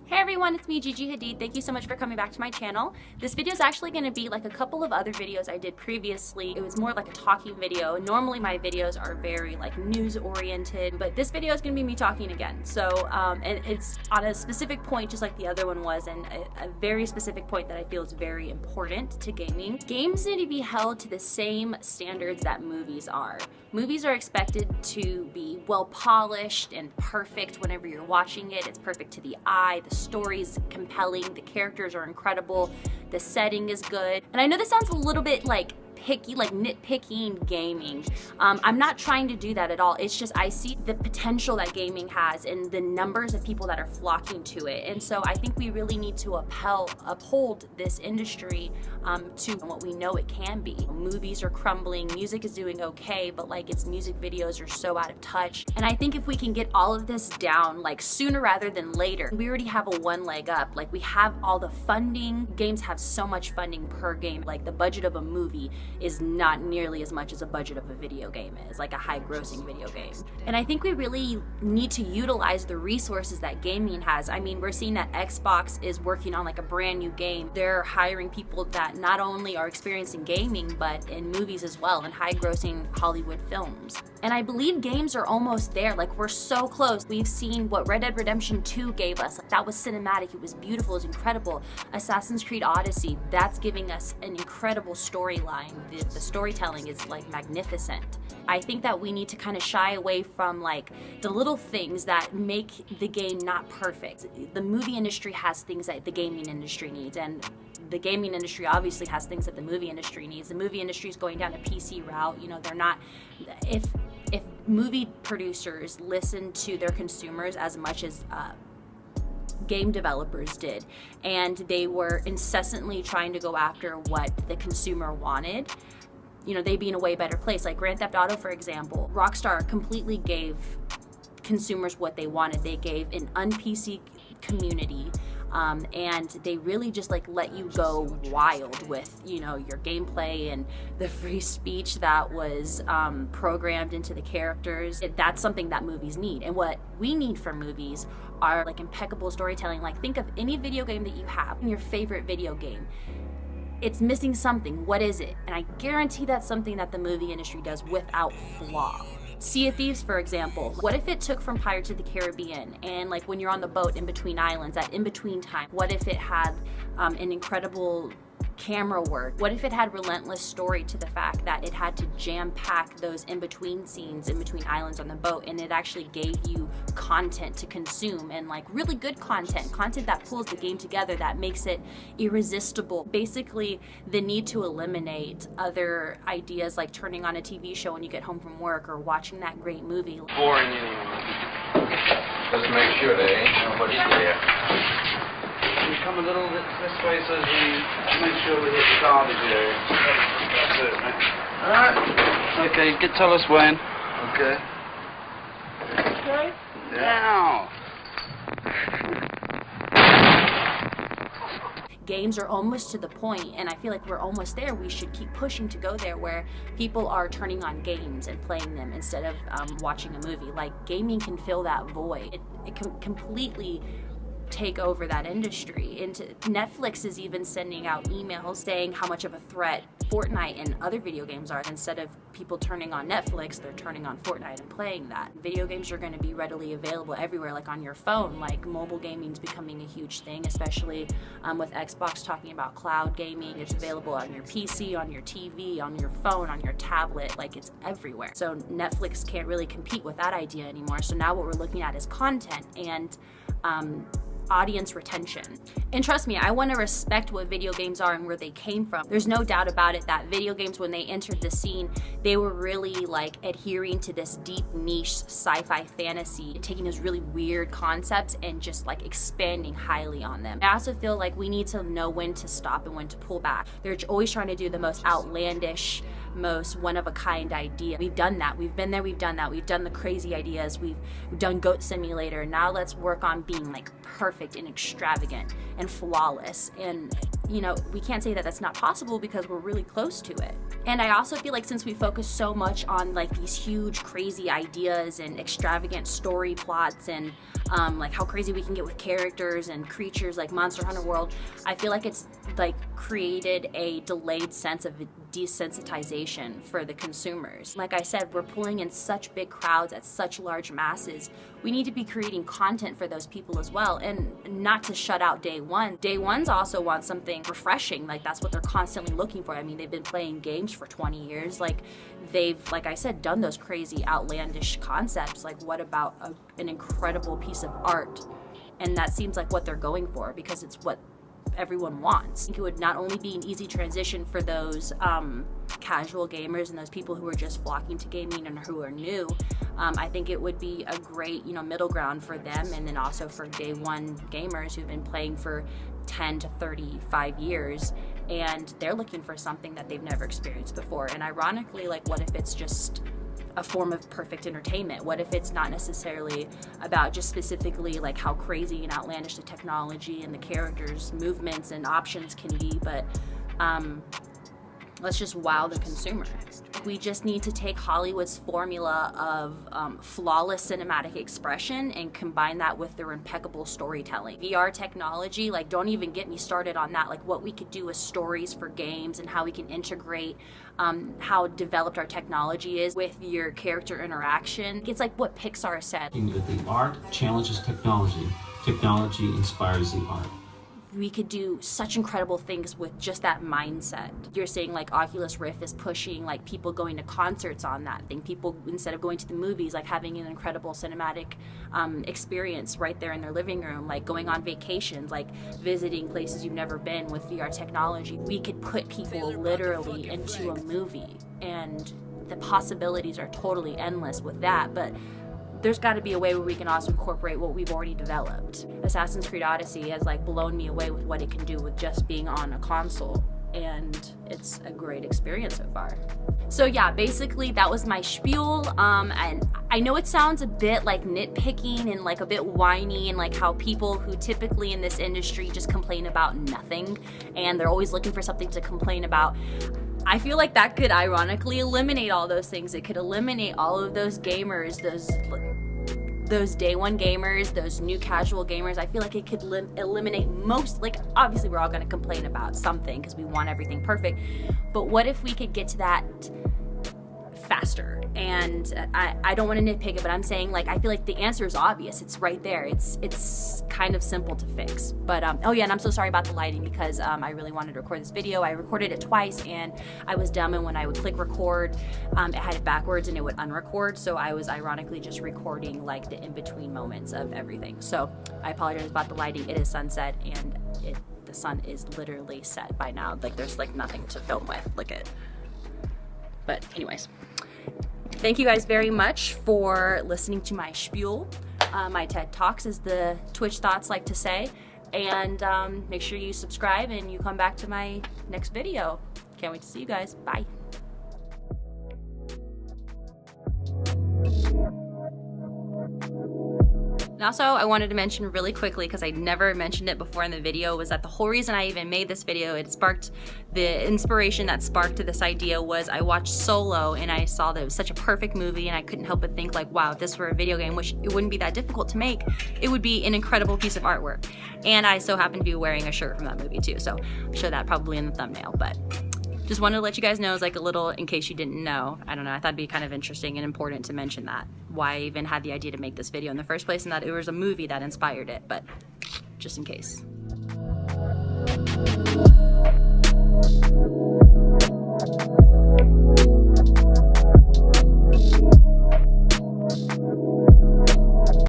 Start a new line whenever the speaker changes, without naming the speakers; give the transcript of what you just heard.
Hey everyone, it's me, Gigi Hadid. Thank you so much for coming back to my channel. This video is actually going to be like a couple of other videos I did previously. It was more like a talking video. Normally my videos are very like news oriented, but this video is going to be me talking again. So, and it's on a specific point just like the other one was, and a very specific point that I feel is very important to gaming. Games need to be held to the same standards that movies are. Movies are expected to be well polished and perfect whenever you're watching it. It's perfect to the eye, the story's compelling, the characters are incredible, the setting is good. And I know this sounds a little bit like picky, like nitpicking gaming. I'm not trying to do that at all. It's just I see the potential that gaming has and the numbers of people that are flocking to it. And so I think we really need to uphold this industry to what we know it can be. Movies are crumbling, music is doing okay, but like its music videos are so out of touch. And I think if we can get all of this down like sooner rather than later, we already have a one leg up. Like we have all the funding. Games have so much funding per game. Like the budget of a movie is not nearly as much as a budget of a video game is, like a high grossing video game. And I think we really need to utilize the resources that gaming has. I mean, we're seeing that Xbox is working on like a brand new game. They're hiring people that not only are experienced in gaming, but in movies as well, and high grossing Hollywood films. And I believe games are almost there. Like we're so close. We've seen what Red Dead Redemption 2 gave us. Like, that was cinematic, it was beautiful, it was incredible. Assassin's Creed Odyssey, that's giving us an incredible storyline. The storytelling is like magnificent. I think that we need to kind of shy away from like the little things that make the game not perfect. The movie industry has things that the gaming industry needs, and the gaming industry obviously has things that the movie industry needs. The movie industry is going down a PC route. You know, they're not, if movie producers listen to their consumers as much as game developers did, and they were incessantly trying to go after what the consumer wanted, you know, they'd be in a way better place. Like Grand Theft Auto, for example, Rockstar completely gave consumers what they wanted. They gave an un-PC community, and they really just like let you go wild with, you know, your gameplay and the free speech that was programmed into the characters. That's something that movies need, and what we need from movies are like impeccable storytelling. Like think of any video game that you have, your favorite video game. It's missing something. What is it? And I guarantee that's something that the movie industry does without flaw. Sea of Thieves, for example. What if it took from Pirates of the Caribbean, and like when you're on the boat in between islands, that in between time? What if it had an incredible camera work? What if it had relentless story to the fact that it had to jam pack those in between scenes in between islands on the boat, and it actually gave you content to consume, and like really good content that pulls the game together, that makes it irresistible. Basically the need to eliminate other ideas like turning on a TV show when you get home from work or watching that great movie.
Boring anymore. Just make sure there ain't nobody there. We come a little bit this way so as we make sure we hit the garbage area. That's it, mate. Alright. Okay, tell us when. Okay. Okay? Yeah.
Games are almost to the point, and I feel like we're almost there. We should keep pushing to go there, where people are turning on games and playing them instead of watching a movie. Like gaming can fill that void. It can completely take over that industry. And Netflix is even sending out emails saying how much of a threat Fortnite and other video games are. Instead of people turning on Netflix, they're turning on Fortnite and playing that. Video games are going to be readily available everywhere, like on your phone. Like mobile gaming is becoming a huge thing, especially with Xbox talking about cloud gaming. It's available on your PC, on your TV, on your phone, on your tablet. Like it's everywhere. So Netflix can't really compete with that idea anymore. So now what we're looking at is content and audience retention. And trust me, I want to respect what video games are and where they came from. There's no doubt about it that video games, when they entered the scene, they were really like adhering to this deep niche sci-fi fantasy, taking those really weird concepts and just like expanding highly on them. I also feel like we need to know when to stop and when to pull back. They're always trying to do the most outlandish, most one-of-a-kind idea. We've done that. We've been there. We've done that. We've done the crazy ideas. We've done Goat Simulator. Now let's work on being like perfect and extravagant and flawless. And you know, we can't say that that's not possible because we're really close to it. And I also feel like since we focus so much on like these huge crazy ideas and extravagant story plots and like how crazy we can get with characters and creatures like Monster Hunter World, I feel like it's like created a delayed sense of desensitization for the consumers. Like I said, we're pulling in such big crowds at such large masses. We need to be creating content for those people as well, and not to shut out day one. Day ones also want something refreshing. Like that's what they're constantly looking for. I mean, they've been playing games for 20 years. Like they've, like I said, done those crazy outlandish concepts. Like what about an incredible piece of art? And that seems like what they're going for because it's what everyone wants. I think it would not only be an easy transition for those casual gamers and those people who are just flocking to gaming and who are new. I think it would be a great, you know, middle ground for them, and then also for day one gamers who've been playing for 10 to 35 years and they're looking for something that they've never experienced before. And ironically, like what if it's just a form of perfect entertainment? What if it's not necessarily about just specifically like how crazy and outlandish the technology and the characters, movements and options can be, but let's just wow the consumer. We just need to take Hollywood's formula of flawless cinematic expression and combine that with their impeccable storytelling. VR technology, like don't even get me started on that. Like what we could do with stories for games and how we can integrate how developed our technology is with your character interaction. It's like what Pixar said.
The art challenges technology. Technology inspires the art.
We could do such incredible things with just that mindset. You're saying like Oculus Rift is pushing like people going to concerts on that thing. People, instead of going to the movies, like having an incredible cinematic experience right there in their living room, like going on vacations, like visiting places you've never been with VR technology. We could put people literally into a movie, and the possibilities are totally endless with that. But there's got to be a way where we can also incorporate what we've already developed. Assassin's Creed Odyssey has like blown me away with what it can do with just being on a console, and it's a great experience so far. So yeah, basically that was my spiel, and I know it sounds a bit like nitpicking and like a bit whiny and like how people who typically in this industry just complain about nothing and they're always looking for something to complain about. I feel like that could ironically eliminate all those things. It could eliminate all of those gamers, those day one gamers, those new casual gamers. I feel like it could eliminate most, like obviously we're all gonna complain about something because we want everything perfect, but what if we could get to that faster? And I don't want to nitpick it, but I'm saying like I feel like the answer is obvious. It's right there. It's kind of simple to fix. But oh yeah, and I'm so sorry about the lighting because I really wanted to record this video. I recorded it twice and I was dumb, and when I would click record, it had it backwards and it would unrecord. So I was ironically just recording like the in-between moments of everything. So I apologize about the lighting. It is sunset and the sun is literally set by now. Like there's like nothing to film with. Look at. But anyways. Thank you guys very much for listening to my spiel, my TED Talks, as the Twitch thoughts like to say, and make sure you subscribe and you come back to my next video. Can't wait to see you guys. Bye. And also, I wanted to mention really quickly, because I never mentioned it before in the video, was that the whole reason I even made this video, it sparked, the inspiration that sparked this idea was I watched Solo and I saw that it was such a perfect movie, and I couldn't help but think like, wow, if this were a video game, which it wouldn't be that difficult to make, it would be an incredible piece of artwork. And I so happen to be wearing a shirt from that movie too, so I'll show that probably in the thumbnail, but just wanted to let you guys know as like a little, in case you didn't know. I don't know, I thought it'd be kind of interesting and important to mention that, why I even had the idea to make this video in the first place, and that it was a movie that inspired it, but just in case.